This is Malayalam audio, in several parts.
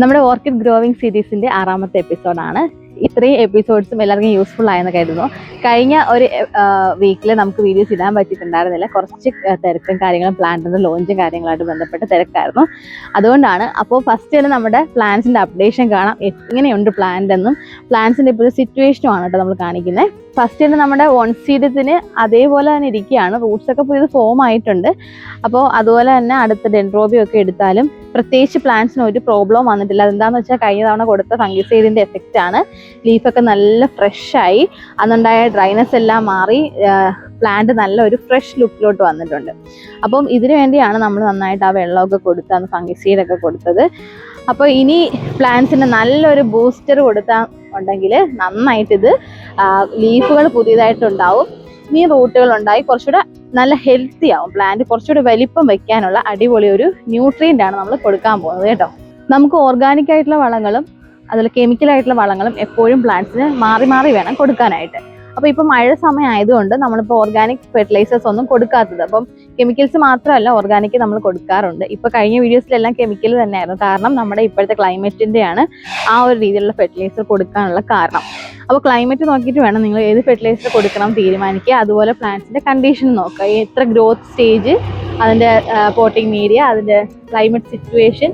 നമ്മുടെ ഓർക്കിഡ് ഗ്രോവിംഗ് സീരീസിന്റെ 6ാമത്തെ എപ്പിസോഡാണ്. ഇത്രയും എപ്പിസോഡ്സും എല്ലാവർക്കും യൂസ്ഫുൾ ആയെന്ന് കരുതുന്നു. കഴിഞ്ഞ ഒരു വീക്കിൽ നമുക്ക് വീഡിയോസ് ഇടാൻ പറ്റിയിട്ടുണ്ടായിരുന്നില്ല. കുറച്ച് തിരക്കും കാര്യങ്ങളും പ്ലാന്റിന്റെ ലോഞ്ചും കാര്യങ്ങളായിട്ട് ബന്ധപ്പെട്ട തിരക്കായിരുന്നു. അതുകൊണ്ടാണ്. അപ്പോൾ ഫസ്റ്റ് തന്നെ നമ്മുടെ പ്ലാന്റ്സിന്റെ അപ്ഡേഷൻ കാണാം. എങ്ങനെയുണ്ട് പ്ലാന്റ് എന്നും പ്ലാന്റ്സിന്റെ ഇപ്പോൾ സിറ്റുവേഷനും ആണ് കേട്ടോ നമ്മൾ കാണിക്കുന്നത്. ഫസ്റ്റ് തന്നെ നമ്മുടെ വൺസീഡത്തിന് അതേപോലെ തന്നെ ഇരിക്കുകയാണ്. റൂട്ട്സ് ഒക്കെ പുതിയത് ഫോം ആയിട്ടുണ്ട്. അപ്പോൾ അതുപോലെ തന്നെ അടുത്ത ഡെൻഡ്രോബിയം ഒക്കെ എടുത്താലും പ്രത്യേകിച്ച് പ്ലാന്റ്സിന് ഒരു പ്രോബ്ലം വന്നിട്ടില്ല. അതെന്താണെന്ന് വെച്ചാൽ കഴിഞ്ഞ തവണ കൊടുത്ത ഫംഗിസൈഡിന്റെ എഫക്റ്റ് ആണ്. ലീഫൊക്കെ നല്ല ഫ്രഷായി, അന്നുണ്ടായ ഡ്രൈനെസ് എല്ലാം മാറി പ്ലാന്റ് നല്ല ഒരു ഫ്രഷ് ലുക്കിലോട്ട് വന്നിട്ടുണ്ട്. അപ്പം ഇതിനു വേണ്ടിയാണ് നമ്മൾ നന്നായിട്ട് ആ വെള്ളമൊക്കെ കൊടുത്ത് അന്ന് ഫംഗിസൈഡൊക്കെ കൊടുത്തത്. അപ്പോൾ ഇനി പ്ലാന്റ്സിന് നല്ലൊരു ബൂസ്റ്റർ കൊടുത്താൽ ഉണ്ടെങ്കിൽ നന്നായിട്ട് ഇത് ലീഫുകൾ പുതിയതായിട്ടുണ്ടാവും. ഇനി റൂട്ടുകൾ ഉണ്ടായി കുറച്ചുകൂടെ നല്ല ഹെൽത്തി ആവും. പ്ലാന്റ് കുറച്ചുകൂടി വലിപ്പം വെക്കാനുള്ള അടിപൊളി ഒരു ന്യൂട്രിയൻ്റ് ആണ് നമ്മൾ കൊടുക്കാൻ പോകുന്നത് കേട്ടോ. നമുക്ക് ഓർഗാനിക് ആയിട്ടുള്ള വളങ്ങളും അതിൽ കെമിക്കലായിട്ടുള്ള വളങ്ങളും എപ്പോഴും പ്ലാന്റ്സിന് മാറി മാറി വേണം കൊടുക്കാനായിട്ട്. അപ്പോൾ ഇപ്പോൾ മഴ സമയം ആയതുകൊണ്ട് നമ്മളിപ്പോൾ ഓർഗാനിക് ഫെർട്ടിലൈസേഴ്സ് ഒന്നും കൊടുക്കാത്തത്. അപ്പം കെമിക്കൽസ് മാത്രമല്ല ഓർഗാനിക് നമ്മൾ കൊടുക്കാറുണ്ട്. ഇപ്പോൾ കഴിഞ്ഞ വീഡിയോസിലെല്ലാം കെമിക്കൽ തന്നെയായിരുന്നു. കാരണം നമ്മുടെ ഇപ്പോഴത്തെ ക്ലൈമറ്റിൻ്റെയാണ് ആ ഒരു രീതിയിലുള്ള ഫെർട്ടിലൈസർ കൊടുക്കാനുള്ള കാരണം. അപ്പോൾ ക്ലൈമറ്റ് നോക്കിയിട്ട് വേണം നിങ്ങൾ ഏത് ഫെർട്ടിലൈസർ കൊടുക്കണം തീരുമാനിക്കുക. അതുപോലെ പ്ലാന്റ്സിൻ്റെ കണ്ടീഷൻ നോക്കുക, എത്ര ഗ്രോത്ത് സ്റ്റേജ്, അതിൻ്റെ പോട്ടിംഗ് മീഡിയ, അതിൻ്റെ ക്ലൈമറ്റ് സിറ്റുവേഷൻ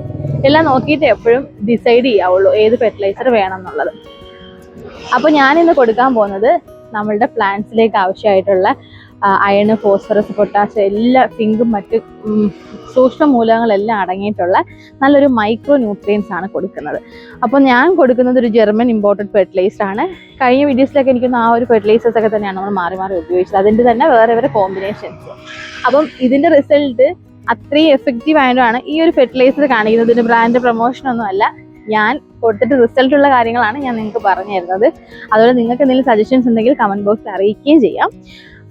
എല്ലാം നോക്കിയിട്ട് എപ്പോഴും ഡിസൈഡ് ചെയ്യാവുള്ളൂ ഏത് ഫെർട്ടിലൈസർ വേണം എന്നുള്ളത്. അപ്പോൾ ഞാനിന്ന് കൊടുക്കാൻ പോകുന്നത് നമ്മളുടെ പ്ലാന്റ്സിലേക്ക് ആവശ്യമായിട്ടുള്ള അയൺ, ഫോസ്ഫറസ്, പൊട്ടാസ്യം എല്ലാ സിങ്കും മറ്റ് സൂക്ഷ്മ മൂലകങ്ങളെല്ലാം അടങ്ങിയിട്ടുള്ള നല്ലൊരു മൈക്രോ ന്യൂട്രിയൻസ് ആണ് കൊടുക്കുന്നത്. അപ്പോൾ ഞാൻ കൊടുക്കുന്നത് ഒരു ജർമ്മൻ ഇമ്പോർട്ടഡ് ഫെർട്ടിലൈസർ ആണ്. കഴിഞ്ഞ വീഡിയോസിലൊക്കെ എനിക്കൊന്ന് ആ ഒരു ഫെർട്ടിലൈസേഴ്സ് ഒക്കെ തന്നെയാണ് നമ്മൾ മാറി മാറി ഉപയോഗിച്ചത്. അതിൻ്റെ തന്നെ വേറെ വേറെ കോമ്പിനേഷൻസ്. അപ്പം ഇതിൻ്റെ റിസൾട്ട് അത്രയും എഫക്റ്റീവ് ആയതുകൊണ്ടാണ് ഈ ഒരു ഫെർട്ടിലൈസർ കാണിക്കുന്നത്. ഇതിൻ്റെ ബ്രാൻഡ് പ്രൊമോഷനൊന്നും അല്ല, ഞാൻ കൊടുത്തിട്ട് റിസൾട്ടുള്ള കാര്യങ്ങളാണ് ഞാൻ നിങ്ങൾക്ക് പറഞ്ഞു തരുന്നത്. അതുപോലെ നിങ്ങൾക്ക് എന്തെങ്കിലും സജഷൻസ് ഉണ്ടെങ്കിൽ കമൻറ്റ് ബോക്സിൽ അറിയിക്കുകയും ചെയ്യാം.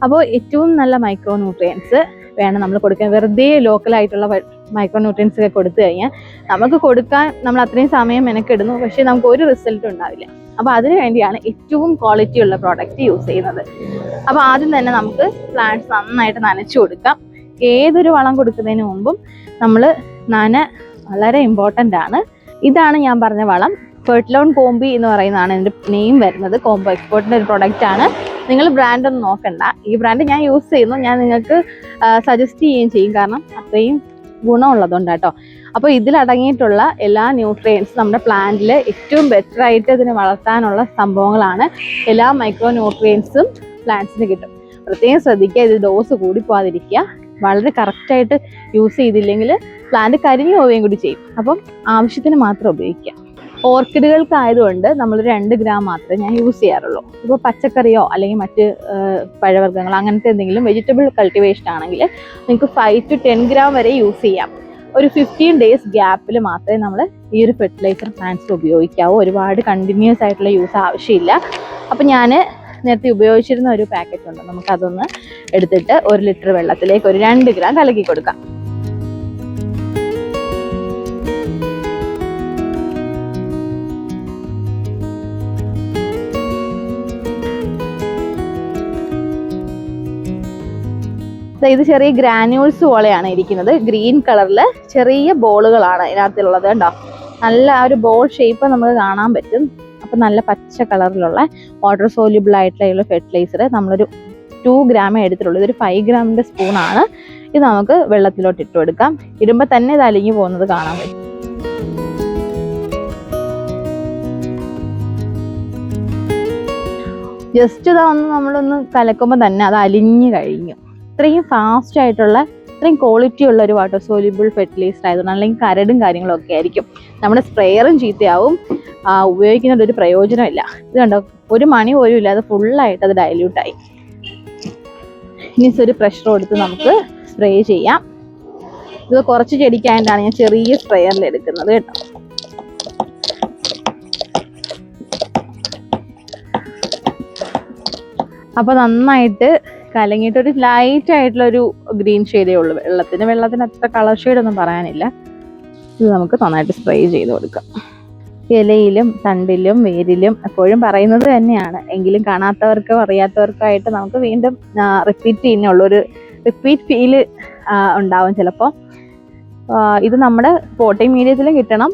അപ്പോൾ ഏറ്റവും നല്ല മൈക്രോ ന്യൂട്രിയൻസ് വേണം നമ്മൾ കൊടുക്കാൻ. വെറുതെ ലോക്കലായിട്ടുള്ള മൈക്രോ ന്യൂട്രിയൻസ് ഒക്കെ കൊടുത്തു കഴിഞ്ഞാൽ നമുക്ക് കൊടുക്കാൻ നമ്മൾ അത്രയും സമയം മെനക്കെടുന്നു, പക്ഷേ നമുക്ക് ഒരു റിസൾട്ടും ഉണ്ടാവില്ല. അപ്പോൾ അതിനു വേണ്ടിയാണ് ഏറ്റവും ക്വാളിറ്റി ഉള്ള പ്രോഡക്റ്റ് യൂസ് ചെയ്യുന്നത്. അപ്പോൾ ആദ്യം തന്നെ നമുക്ക് പ്ലാന്റ്സ് നന്നായിട്ട് നനച്ചു കൊടുക്കാം. ഏതൊരു വളം കൊടുക്കുന്നതിന് മുമ്പും നമ്മൾ വളരെ ഇമ്പോർട്ടൻ്റ് ആണ്. ഇതാണ് ഞാൻ പറഞ്ഞ വളം. ഫെർട്ടിലോൺ കോംബി എന്ന് പറയുന്നതാണ് എൻ്റെ നെയിം വരുന്നത്. കോംബോ എക്സ്പോർട്ടിൻ്റെ ഒരു പ്രൊഡക്റ്റ് ആണ്. നിങ്ങൾ ബ്രാൻഡ് ഒന്നും നോക്കണ്ട. ഈ ബ്രാൻഡ് ഞാൻ യൂസ് ചെയ്യുന്നു, ഞാൻ നിങ്ങൾക്ക് സജസ്റ്റ് ചെയ്യുകയും ചെയ്യും, കാരണം അത്രയും ഗുണമുള്ളതുകൊണ്ട് കേട്ടോ. അപ്പോൾ ഇതിലടങ്ങിയിട്ടുള്ള എല്ലാ ന്യൂട്രിയൻസും നമ്മുടെ പ്ലാന്റിൽ ഏറ്റവും ബെറ്റർ ആയിട്ട് ഇതിനെ വളർത്താനുള്ള സംഭവങ്ങളാണ്. എല്ലാ മൈക്രോ ന്യൂട്രിയൻസും പ്ലാന്റ്സിന് കിട്ടും. പ്രത്യേകം ശ്രദ്ധിക്കുക, ഇത് ഡോസ് കൂടി പോകാതിരിക്കുക. വളരെ കറക്റ്റായിട്ട് യൂസ് ചെയ്തില്ലെങ്കിൽ പ്ലാന്റ് കരിഞ്ഞു പോവുകയും കൂടി ചെയ്യും. അപ്പം ആവശ്യത്തിന് മാത്രം ഉപയോഗിക്കുക. ഓർക്കിഡുകൾക്കായതുകൊണ്ട് നമ്മൾ 2 ഗ്രാം മാത്രമേ ഞാൻ യൂസ് ചെയ്യാറുള്ളൂ. ഇപ്പോൾ പച്ചക്കറിയോ അല്ലെങ്കിൽ മറ്റ് പഴവർഗ്ഗങ്ങളോ അങ്ങനത്തെ എന്തെങ്കിലും വെജിറ്റബിൾ കൾട്ടിവേഷൻ ആണെങ്കിൽ നിങ്ങൾക്ക് 5 to 10 ഗ്രാം വരെ യൂസ് ചെയ്യാം. ഒരു 15 days ഗ്യാപ്പിൽ മാത്രമേ നമ്മൾ ഈ ഒരു ഫെർട്ടിലൈസർ പ്ലാന്റ്സിൽ ഉപയോഗിക്കാവൂ. ഒരുപാട് കണ്ടിന്യൂസ് ആയിട്ടുള്ള യൂസ് ആവശ്യമില്ല. അപ്പം ഞാൻ നേരത്തെ ഉപയോഗിച്ചിരുന്ന ഒരു പാക്കറ്റ് ഉണ്ട്, നമുക്കതൊന്ന് എടുത്തിട്ട് 1 ലിറ്റർ വെള്ളത്തിലേക്ക് ഒരു 2 ഗ്രാം കലക്കി കൊടുക്കാം. ഇത് ചെറിയ ഗ്രാന്യൂൾസ് പോലെയാണ് ഇരിക്കുന്നത്. ഗ്രീൻ കളറിൽ ചെറിയ ബോളുകളാണ് ഇതിനകത്തുള്ളത് കേട്ടോ. നല്ല ആ ഒരു ബോൾ ഷേപ്പ് നമുക്ക് കാണാൻ പറ്റും. അപ്പം നല്ല പച്ച കളറിലുള്ള വാട്ടർ സോല്യൂബിൾ ആയിട്ടുള്ള ഫെർട്ടിലൈസർ നമ്മളൊരു 2 ഗ്രാമേ എടുത്തിട്ടുള്ളൂ. ഇതൊരു 5 ഗ്രാമിൻ്റെ സ്പൂണാണ്. ഇത് നമുക്ക് വെള്ളത്തിലോട്ട് ഇട്ട് കൊടുക്കാം. ഇടുമ്പോൾ തന്നെ ഇത് അലിഞ്ഞു പോകുന്നത് കാണാൻ പറ്റും. ജസ്റ്റ് ഇതൊന്ന് നമ്മളൊന്ന് കലക്കുമ്പോൾ തന്നെ അത് അലിഞ്ഞു കഴിഞ്ഞു. ഇത്രയും ഫാസ്റ്റ് ആയിട്ടുള്ള ഇത്രയും ക്വാളിറ്റി ഉള്ള ഒരു വാട്ടർ സോല്യൂബിൾ ഫെർട്ടിലൈസർ ആയതുകൊണ്ട്, അല്ലെങ്കിൽ കരടും കാര്യങ്ങളൊക്കെ ആയിരിക്കും. നമ്മുടെ സ്പ്രേയറും ചീത്തയാവും, ഉപയോഗിക്കുന്നത് ഒരു പ്രയോജനമില്ല. ഇത് കണ്ടോ, ഒരു മണി പോലും ഇല്ലാതെ ഫുള്ളായിട്ട് അത് ഡൈല്യൂട്ടായി. ഇനി ഒരു പ്രഷർ കൊടുത്ത് നമുക്ക് സ്പ്രേ ചെയ്യാം. ഇത് കുറച്ച് ചെടിക്കായതുകൊണ്ടാണ് ഞാൻ ചെറിയ സ്പ്രേയറിൽ എടുക്കുന്നത് കേട്ടോ. അപ്പോൾ നന്നായിട്ട് കലങ്ങിയിട്ടൊരു ലൈറ്റ് ആയിട്ടുള്ളൊരു ഗ്രീൻ ഷെയ്ഡേ ഉള്ളൂ വെള്ളത്തിന് അത്ര കളർ ഷെയ്ഡൊന്നും പറയാനില്ല. ഇത് നമുക്ക് നന്നായിട്ട് സ്പ്രേ ചെയ്ത് കൊടുക്കാം. ഇലയിലും തണ്ടിലും വേരിലും എപ്പോഴും പറയുന്നത് തന്നെയാണ്, എങ്കിലും കാണാത്തവർക്കോ അറിയാത്തവർക്കായിട്ട് നമുക്ക് വീണ്ടും റിപ്പീറ്റ് ചെയ്യുന്നുള്ളൊരു റിപ്പീറ്റ് ഫീല് ഉണ്ടാവും ചിലപ്പോൾ. ഇത് നമ്മുടെ പോട്ടിംഗ് മീഡിയത്തിലും കിട്ടണം,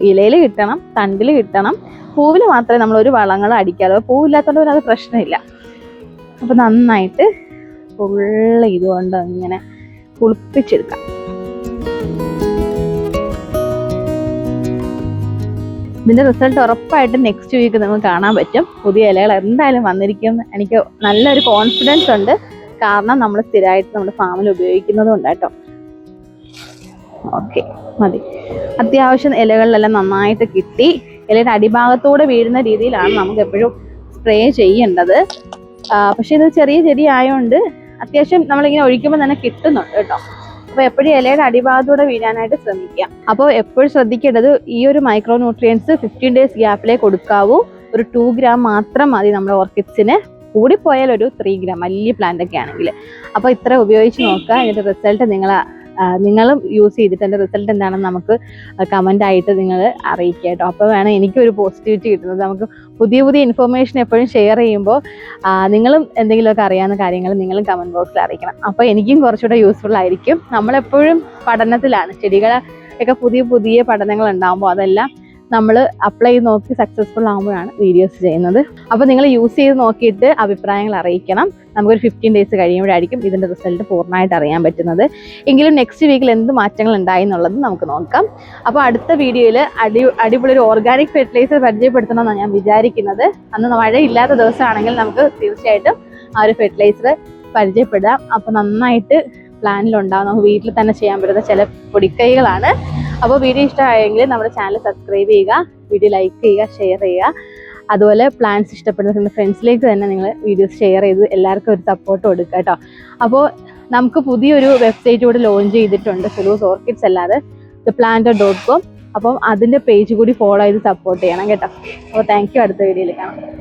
ഇലയിൽ കിട്ടണം, തണ്ടിൽ കിട്ടണം, പൂവിൽ മാത്രമേ നമ്മൾ ഒരു വളങ്ങൾ അടിക്കാതെ. പൂവില്ലാത്തതുകൊണ്ട് അത് പ്രശ്നമില്ല. അപ്പോൾ നന്നായിട്ട് ഫുള്ള് ഇതുകൊണ്ട് ഇങ്ങനെ കുളിപ്പിച്ചെടുക്കാം. ഇതിൻ്റെ റിസൾട്ട് ഉറപ്പായിട്ട് നെക്സ്റ്റ് വീക്ക് നമുക്ക് കാണാൻ പറ്റും. പുതിയ ഇലകൾ എന്തായാലും വന്നിരിക്കും. എനിക്ക് നല്ലൊരു കോൺഫിഡൻസ് ഉണ്ട്, കാരണം നമ്മൾ സ്ഥിരമായിട്ട് നമ്മുടെ ഫാമിൽ ഉപയോഗിക്കുന്നത് കൊണ്ട് കേട്ടോ. ഓക്കെ, മതി. അത്യാവശ്യം ഇലകളിലെല്ലാം നന്നായിട്ട് കിട്ടി. ഇലയുടെ അടിഭാഗത്തൂടെ വീഴുന്ന രീതിയിലാണ് നമുക്ക് എപ്പോഴും സ്പ്രേ ചെയ്യേണ്ടത്. പക്ഷെ ഇത് ചെറിയ ചെടി ആയതുകൊണ്ട് അത്യാവശ്യം നമ്മളിങ്ങനെ ഒഴിക്കുമ്പോൾ തന്നെ കിട്ടുന്നുണ്ട് കേട്ടോ. അപ്പോൾ എപ്പോഴും ഇലയുടെ അടിഭാഗത്തൂടെ വീഴാനായിട്ട് ശ്രമിക്കുക. അപ്പോൾ എപ്പോഴും ശ്രദ്ധിക്കേണ്ടത് ഈ ഒരു മൈക്രോ ന്യൂട്രിയൻസ് 15 ഡേയ്സ് ഗ്യാപ്പിലേ കൊടുക്കാവൂ. ഒരു 2 ഗ്രാം മാത്രം മതി നമ്മുടെ ഓർക്കിഡ്സിന്. കൂടിപ്പോയാൽ ഒരു 3 ഗ്രാം വലിയ പ്ലാന്റ് ഒക്കെ ആണെങ്കിൽ. അപ്പോൾ ഇത്ര ഉപയോഗിച്ച് നോക്കുക. ഇതിൻ്റെ റിസൾട്ട് നിങ്ങളും യൂസ് ചെയ്തിട്ട് എൻ്റെ റിസൾട്ട് എന്താണെന്ന് നമുക്ക് കമൻ്റ് ആയിട്ട് നിങ്ങൾ അറിയിക്കുക കേട്ടോ. അപ്പോൾ വേണം എനിക്കൊരു പോസിറ്റിവിറ്റി കിട്ടുന്നത്. നമുക്ക് പുതിയ പുതിയ ഇൻഫർമേഷൻ എപ്പോഴും ഷെയർ ചെയ്യുമ്പോൾ നിങ്ങളും എന്തെങ്കിലുമൊക്കെ അറിയാവുന്ന കാര്യങ്ങൾ നിങ്ങളും കമൻറ്റ് ബോക്സിൽ അറിയിക്കണം. അപ്പോൾ എനിക്കും കുറച്ചുകൂടെ യൂസ്ഫുൾ ആയിരിക്കും. നമ്മളെപ്പോഴും പഠനത്തിലാണ്. ചെടികളൊക്കെ പുതിയ പുതിയ പഠനങ്ങൾ ഉണ്ടാകുമ്പോൾ അതെല്ലാം നമ്മൾ അപ്ലൈ ചെയ്ത് നോക്കി സക്സസ്ഫുൾ ആകുമ്പോഴാണ് വീഡിയോസ് ചെയ്യുന്നത്. അപ്പോൾ നിങ്ങൾ യൂസ് ചെയ്ത് നോക്കിയിട്ട് അഭിപ്രായങ്ങൾ അറിയിക്കണം. നമുക്കൊരു 15 ഡേയ്സ് കഴിയുമ്പോഴായിരിക്കും ഇതിൻ്റെ റിസൾട്ട് പൂർണ്ണമായിട്ട് അറിയാൻ പറ്റുന്നത്. എങ്കിലും നെക്സ്റ്റ് വീക്കിൽ എന്ത് മാറ്റങ്ങൾ ഉണ്ടായി എന്നുള്ളത് നമുക്ക് നോക്കാം. അപ്പോൾ അടുത്ത വീഡിയോയിൽ അടിപൊളി ഒരു ഓർഗാനിക് ഫെർട്ടിലൈസർ പരിചയപ്പെടുത്തണമെന്നാണ് ഞാൻ വിചാരിക്കുന്നത്. അന്ന് മഴയില്ലാത്ത ദിവസമാണെങ്കിൽ നമുക്ക് തീർച്ചയായിട്ടും ആ ഒരു ഫെർട്ടിലൈസർ പരിചയപ്പെടാം. അപ്പോൾ നന്നായിട്ട് പ്ലാനിലുണ്ടാവും. നമുക്ക് വീട്ടിൽ തന്നെ ചെയ്യാൻ പറ്റുന്ന ചില പൊടിക്കൈകളാണ്. അപ്പോൾ വീഡിയോ ഇഷ്ടമായെങ്കിൽ നമ്മുടെ ചാനൽ സബ്സ്ക്രൈബ് ചെയ്യുക, വീഡിയോ ലൈക്ക് ചെയ്യുക, ഷെയർ ചെയ്യുക. അതുപോലെ പ്ലാൻസ് ഇഷ്ടപ്പെടുന്ന ഫ്രണ്ട്സിലേക്ക് തന്നെ നിങ്ങൾ വീഡിയോസ് ഷെയർ ചെയ്ത് എല്ലാവർക്കും ഒരു സപ്പോർട്ട് കൊടുക്കുക കേട്ടോ. അപ്പോൾ നമുക്ക് പുതിയൊരു വെബ്സൈറ്റ് കൂടി ലോഞ്ച് ചെയ്തിട്ടുണ്ട്, സെലൂസ് ഓർക്കിഡ്സ് അല്ലാതെ theplanter.com. അപ്പം അതിൻ്റെ പേജ് കൂടി ഫോളോ ചെയ്ത് സപ്പോർട്ട് ചെയ്യണം കേട്ടോ. അപ്പോൾ താങ്ക് യു. അടുത്ത വീഡിയോയിൽ കാണാം.